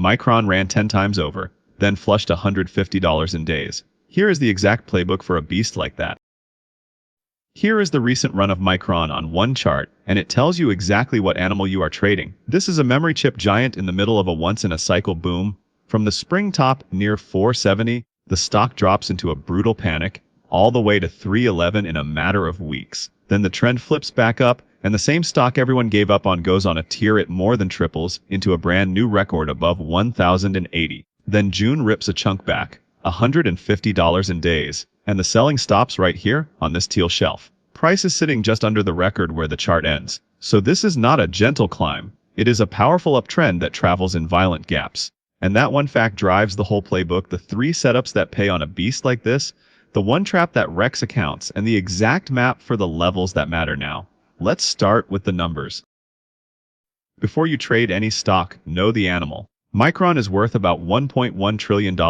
Micron ran 10 times over, then flushed $150 in days. Here is the exact playbook for a beast like that. Here is the recent run of Micron on one chart, and it tells you exactly what animal you are trading. This is a memory chip giant in the middle of a once-in-a-cycle boom. From the spring top near 470, the stock drops into a brutal panic, all the way to 311 in a matter of weeks. Then the trend flips back up, and the same stock everyone gave up on goes on a tear. It more than triples into a brand new record above 1,080. Then June rips a chunk back, $150 in days, and the selling stops right here on this teal shelf. Price is sitting just under the record where the chart ends. So this is not a gentle climb. It is a powerful uptrend that travels in violent gaps. And that one fact drives the whole playbook: the 3 setups that pay on a beast like this, the one trap that wrecks accounts, and the exact map for the levels that matter now. Let's start with the numbers. Before you trade any stock, know the animal. Micron is worth about $1.1 trillion,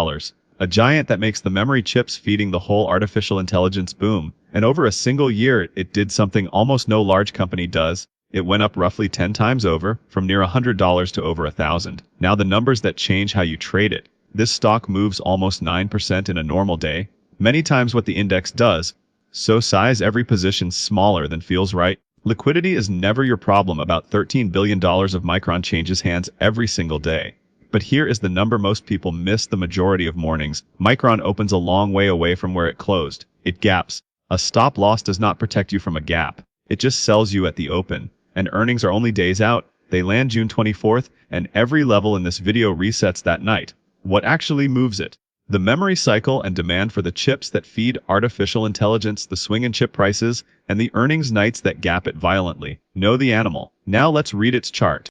a giant that makes the memory chips feeding the whole artificial intelligence boom. And over a single year, it did something almost no large company does. It went up roughly 10 times over, from near $100 to over $1,000. Now the numbers that change how you trade it. This stock moves almost 9% in a normal day, many times what the index does. So size every position smaller than feels right. Liquidity is never your problem. About $13 billion of Micron changes hands every single day. But here is the number most people miss the majority of mornings. Micron opens a long way away from where it closed. It gaps. A stop loss does not protect you from a gap. It just sells you at the open. And earnings are only days out. They land June 24th, and every level in this video resets that night. What actually moves it? The memory cycle and demand for the chips that feed artificial intelligence, the swing in chip prices, and the earnings nights that gap it violently. Know the animal. Now let's read its chart.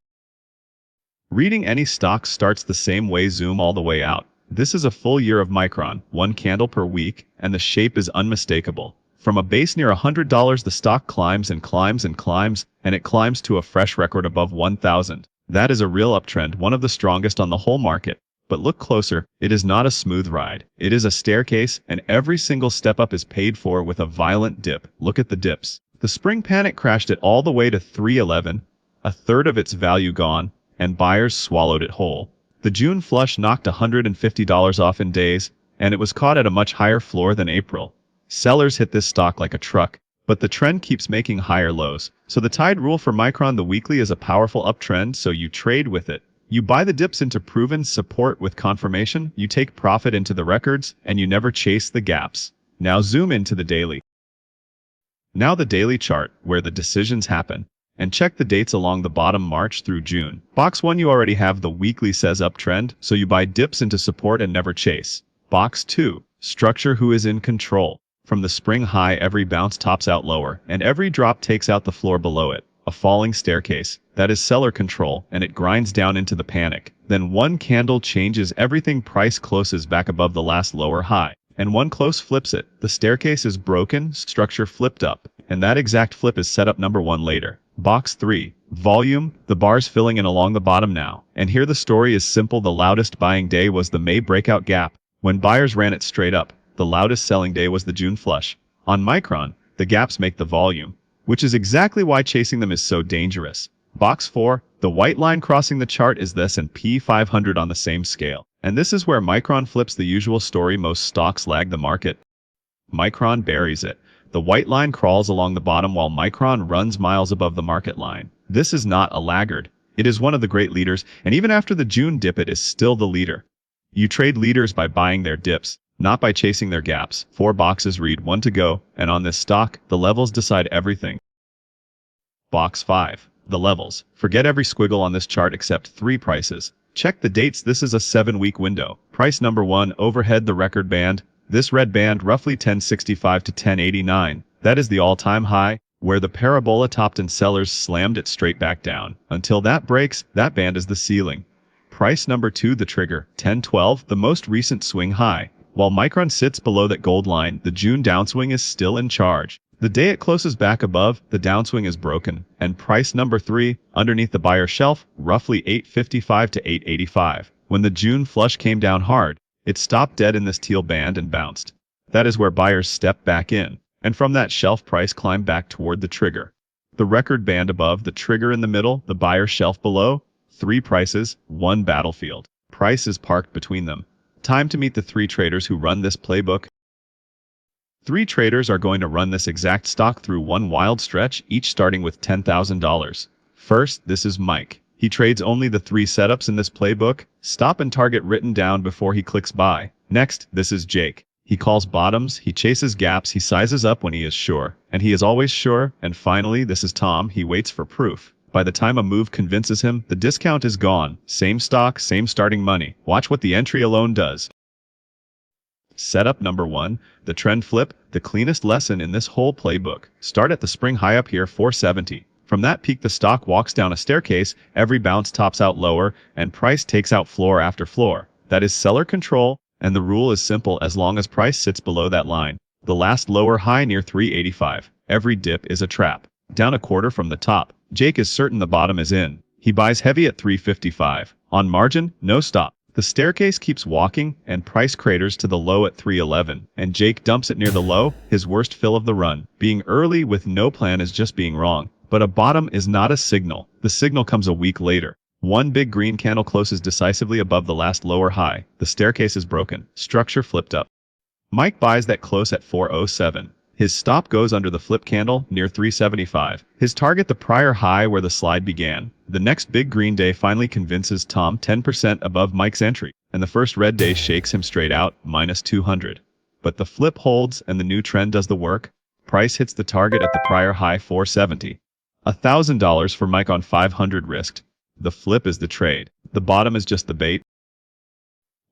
Reading any stock starts the same way: zoom all the way out. This is a full year of Micron, 1 candle per week, and the shape is unmistakable. From a base near $100, the stock climbs and climbs and climbs, and it climbs to a fresh record above 1,000. That is a real uptrend, one of the strongest on the whole market. But look closer, it is not a smooth ride. It is a staircase, and every single step up is paid for with a violent dip. Look at the dips. The spring panic crashed it all the way to 311, a third of its value gone, and buyers swallowed it whole. The June flush knocked $150 off in days, and it was caught at a much higher floor than April. Sellers hit this stock like a truck, but the trend keeps making higher lows. So the tide rule for Micron: the weekly is a powerful uptrend, so you trade with it. You buy the dips into proven support with confirmation, you take profit into the records, and you never chase the gaps. Now zoom into the daily. Now the daily chart, where the decisions happen. And check the dates along the bottom: March through June. Box 1, you already have the weekly says uptrend, so you buy dips into support and never chase. Box 2, structure: who is in control. From the spring high, every bounce tops out lower, and every drop takes out the floor below it. A falling staircase. That is seller control, and it grinds down into the panic. Then one candle changes everything: price closes back above the last lower high, and one close flips it. The staircase is broken, structure flipped up, and that exact flip is setup number 1 later. Box 3, volume: the bars filling in along the bottom now. And here the story is simple: the loudest buying day was the May breakout gap, when buyers ran it straight up. The loudest selling day was the June flush. On Micron, the gaps make the volume, which is exactly why chasing them is so dangerous. Box 4, the white line crossing the chart is the S&P 500 on the same scale. And this is where Micron flips the usual story: most stocks lag the market. Micron buries it. The white line crawls along the bottom while Micron runs miles above the market line. This is not a laggard. It is one of the great leaders, and even after the June dip, it is still the leader. You trade leaders by buying their dips, not by chasing their gaps. 4 boxes, read 1 to go, and on this stock, the levels decide everything. Box 5, the levels. Forget every squiggle on this chart except 3 prices. Check the dates. This is a 7-week window. Price number 1, overhead, the record band. This red band, roughly 1065 to 1089. That is the all-time high, where the parabola topped and sellers slammed it straight back down. Until that breaks, that band is the ceiling. Price number 2, the trigger, 1012, the most recent swing high. While Micron sits below that gold line, the June downswing is still in charge. The day it closes back above, the downswing is broken. And price number 3, underneath the buyer shelf, roughly 855 to 885. When the June flush came down hard, it stopped dead in this teal band and bounced. That is where buyers step back in. And from that shelf, price climbed back toward the trigger. The record band above, the trigger in the middle, the buyer shelf below. 3 prices, 1 battlefield. price is parked between them. Time to meet the 3 traders who run this playbook. 3 traders are going to run this exact stock through one wild stretch, each starting with $10,000. First, this is Mike. He trades only the 3 setups in this playbook, stop and target written down before he clicks buy. Next, this is Jake. He calls bottoms, he chases gaps, he sizes up when he is sure, and he is always sure. And finally, this is Tom. He waits for proof. By the time a move convinces him, the discount is gone. Same stock, same starting money. Watch what the entry alone does. Setup number 1, the trend flip, the cleanest lesson in this whole playbook. Start at the spring high up here, 470. From that peak, the stock walks down a staircase, every bounce tops out lower, and price takes out floor after floor. That is seller control, and the rule is simple: as long as price sits below that line, the last lower high near 385, every dip is a trap. Down a quarter from the top, Jake is certain the bottom is in. He buys heavy at 355. On margin, no stop. The staircase keeps walking, and price craters to the low at 311, and Jake dumps it near the low, his worst fill of the run. Being early with no plan is just being wrong. But a bottom is not a signal. The signal comes a week later. One big green candle closes decisively above the last lower high. The staircase is broken. Structure flipped up. Mike buys that close at 407. His stop goes under the flip candle near 375. His target the prior high where the slide began. The next big green day finally convinces Tom 10% above Mike's entry, and the first red day shakes him straight out, minus 200. But the flip holds and the new trend does the work. Price hits the target at the prior high, 470. $1,000 for Mike on 500 risked. The flip is the trade. The bottom is just the bait.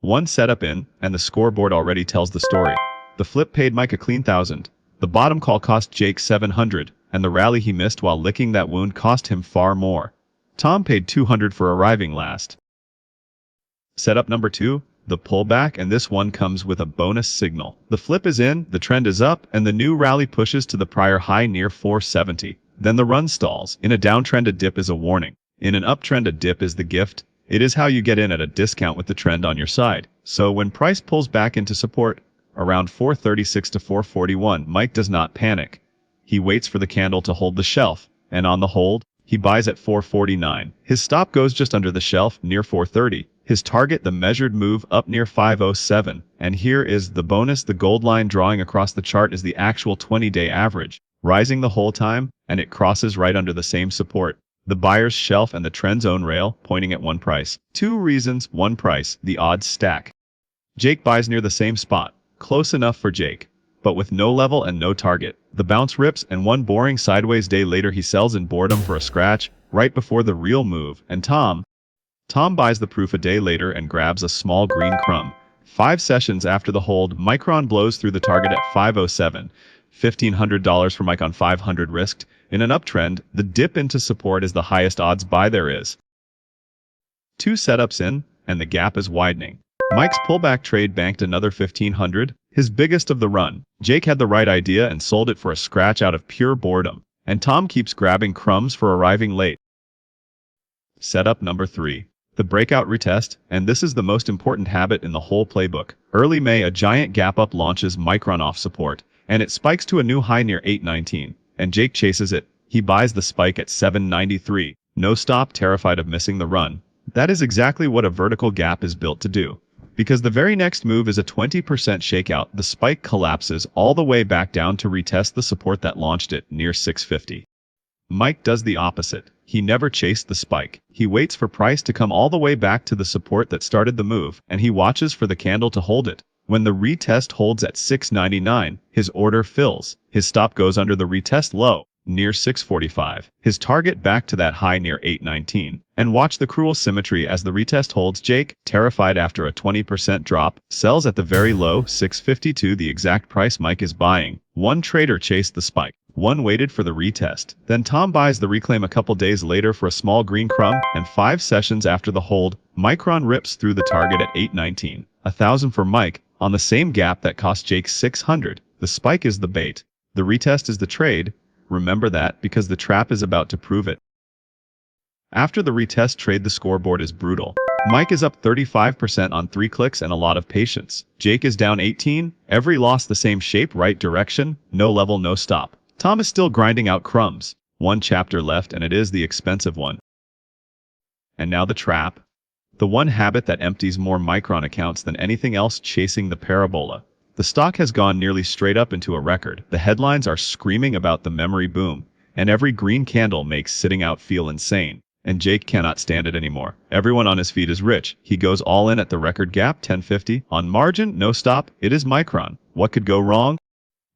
One setup in, and the scoreboard already tells the story. The flip paid Mike a clean 1,000. The bottom call cost Jake 700, and the rally he missed while licking that wound cost him far more. Tom paid 200 for arriving last. Setup number 2, the pullback, and this one comes with a bonus signal. The flip is in, the trend is up, and the new rally pushes to the prior high near 470. Then the run stalls. In a downtrend, a dip is a warning. In an uptrend, a dip is the gift. It is how you get in at a discount with the trend on your side. So when price pulls back into support, around 436 to 441, Mike does not panic. He waits for the candle to hold the shelf, and on the hold, he buys at 449. His stop goes just under the shelf, near 430. His target, the measured move, up near 507. And here is the bonus: the gold line drawing across the chart is the actual 20-day average, rising the whole time, and it crosses right under the same support. The buyer's shelf and the trend zone rail, pointing at one price. 2 reasons, 1 price, the odds stack. Jake buys near the same spot. Close enough for Jake, but with no level and no target. The bounce rips, and one boring sideways day later he sells in boredom for a scratch, right before the real move. And Tom buys the proof a day later and grabs a small green crumb. 5 sessions after the hold, Micron blows through the target at 507. $1,500 for Mike on 500 risked. In an uptrend, the dip into support is the highest odds buy there is. 2 setups in, and the gap is widening. Mike's pullback trade banked another $1,500, his biggest of the run. Jake had the right idea and sold it for a scratch out of pure boredom. And Tom keeps grabbing crumbs for arriving late. Setup number 3. The breakout retest, and this is the most important habit in the whole playbook. Early May, a giant gap up launches Micron off support, and it spikes to a new high near 819, and Jake chases it. He buys the spike at 793. No stop, terrified of missing the run. That is exactly what a vertical gap is built to do. Because the very next move is a 20% shakeout, the spike collapses all the way back down to retest the support that launched it near 650. Mike does the opposite. He never chased the spike. He waits for price to come all the way back to the support that started the move, and he watches for the candle to hold it. When the retest holds at 699, his order fills. His stop goes under the retest low, near 645. His target back to that high near 819. And watch the cruel symmetry as the retest holds. Jake, terrified after a 20% drop, sells at the very low, 652, the exact price Mike is buying. One trader chased the spike. One waited for the retest. Then Tom buys the reclaim a couple days later for a small green crumb, and 5 sessions after the hold, Micron rips through the target at 819. 1,000 for Mike, on the same gap that cost Jake 600. The spike is the bait. The retest is the trade. Remember that, because the trap is about to prove it. After the retest trade, the scoreboard is brutal. Mike is up 35% on 3 clicks and a lot of patience. Jake is down 18, every loss the same shape, right direction, no level, no stop. Tom is still grinding out crumbs. 1 chapter left, and it is the expensive one. And now the trap. The one habit that empties more Micron accounts than anything else, chasing the parabola. The stock has gone nearly straight up into a record. The headlines are screaming about the memory boom, and every green candle makes sitting out feel insane. And Jake cannot stand it anymore. Everyone on his feed is rich. He goes all in at the record gap, 1050. On margin, no stop. It is Micron. What could go wrong?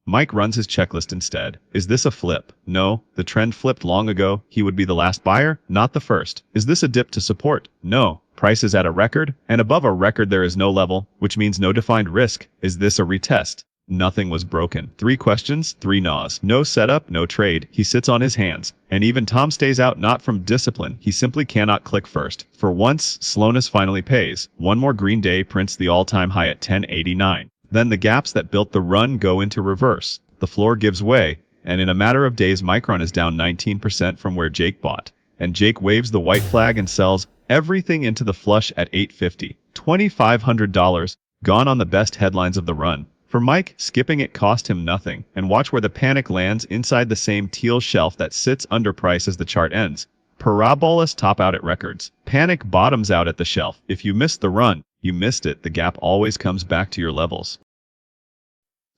Mike runs his checklist instead. Is this a flip? No, the trend flipped long ago. He would be the last buyer, not the first. Is this a dip to support? No. Price is at a record, and above a record there is no level, which means no defined risk. Is this a retest? Nothing was broken. 3 questions, 3 no's. No setup, no trade. He sits on his hands. And even Tom stays out, not from discipline. He simply cannot click first. For once, slowness finally pays. One more green day prints the all-time high at 1089. Then the gaps that built the run go into reverse. The floor gives way, and in a matter of days Micron is down 19% from where Jake bought. And Jake waves the white flag and sells everything into the flush at $850. $2,500, gone on the best headlines of the run. For Mike, skipping it cost him nothing. And watch where the panic lands, inside the same teal shelf that sits under price as the chart ends. Parabolas top out at records. Panic bottoms out at the shelf. If you missed the run, you missed it. The gap always comes back to your levels.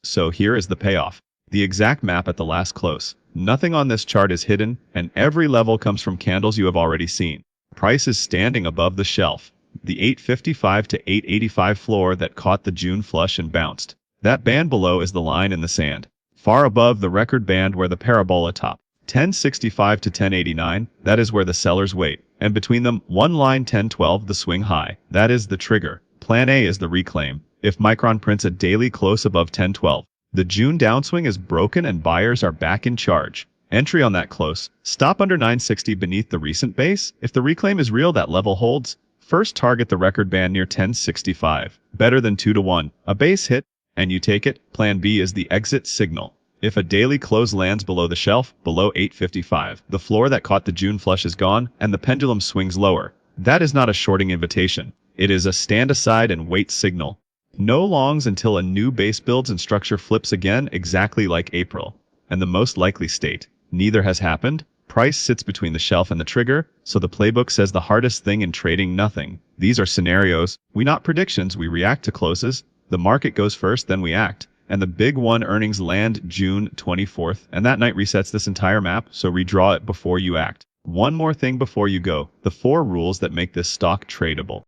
So here is the payoff. The exact map at the last close. Nothing on this chart is hidden, and every level comes from candles you have already seen. Price is standing above the shelf. The 855 to 885 floor that caught the June flush and bounced. That band below is the line in the sand. Far above the record band where the parabola top. 1065 to 1089, that is where the sellers wait. And between them, one line 1012, the swing high. That is the trigger. Plan A is the reclaim. If Micron prints a daily close above 1012, the June downswing is broken and buyers are back in charge. Entry on that close. Stop under 960 beneath the recent base. If the reclaim is real, that level holds. First target the record band near 1065. Better than 2 to 1. A base hit, and you take it. Plan B is the exit signal. If a daily close lands below the shelf, below 855, the floor that caught the June flush is gone, and the pendulum swings lower. That is not a shorting invitation. It is a stand aside and wait signal. No longs until a new base builds and structure flips again, exactly like April. And the most likely state. Neither has happened. Price sits between the shelf and the trigger, so the playbook says the hardest thing in trading, nothing. These are scenarios. We not predictions, we react to closes. The market goes first, then we act. And the big one, earnings land June 24th, and that night resets this entire map, so redraw it before you act. One more thing before you go, the 4 rules that make this stock tradable.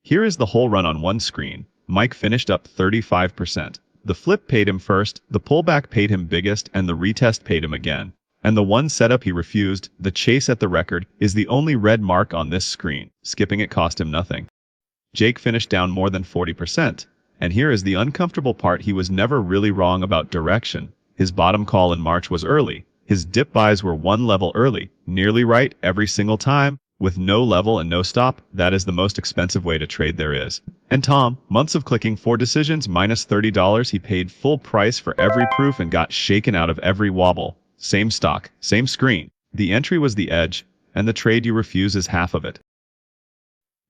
Here is the whole run on one screen. Mike finished up 35%. The flip paid him first, the pullback paid him biggest, and the retest paid him again. And the one setup he refused, the chase at the record, is the only red mark on this screen. Skipping it cost him nothing. Jake finished down more than 40%. And here is the uncomfortable part, he was never really wrong about direction. His bottom call in March was early. His dip buys were one level early, nearly right every single time, with no level and no stop. That is the most expensive way to trade there is. And Tom, months of clicking, 4 decisions, minus $30, he paid full price for every proof and got shaken out of every wobble. Same stock, same screen. The entry was the edge, and the trade you refuse is half of it.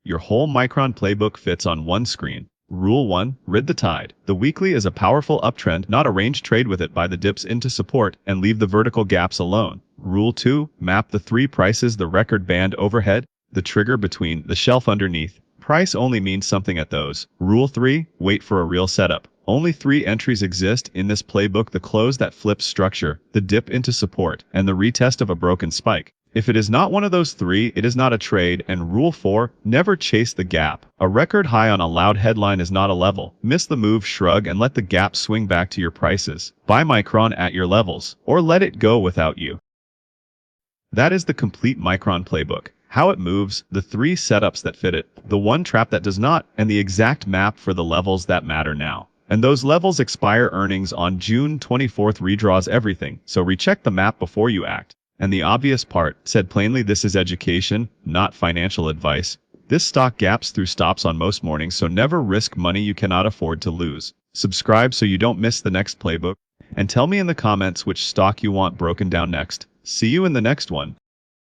Your whole Micron playbook fits on one screen. Rule 1, rid the tide. The weekly is a powerful uptrend, not a range trade with it by the dips into support and leave the vertical gaps alone. Rule 2, map the 3 prices, the record band overhead, the trigger between, the shelf underneath. Price only means something at those. Rule 3, wait for a real setup. Only 3 entries exist in this playbook: the close that flips structure, the dip into support, and the retest of a broken spike. If it is not one of those 3, it is not a trade. And rule 4, never chase the gap. A record high on a loud headline is not a level. Miss the move, shrug, and let the gap swing back to your prices. Buy Micron at your levels, or let it go without you. That is the complete Micron playbook. How it moves, the 3 setups that fit it, the 1 trap that does not, and the exact map for the levels that matter now. And those levels expire earnings on June 24th. Redraws everything, so recheck the map before you act. And the obvious part, said plainly, this is education, not financial advice. This stock gaps through stops on most mornings, so never risk money you cannot afford to lose. Subscribe so you don't miss the next playbook, and tell me in the comments which stock you want broken down next. See you in the next one.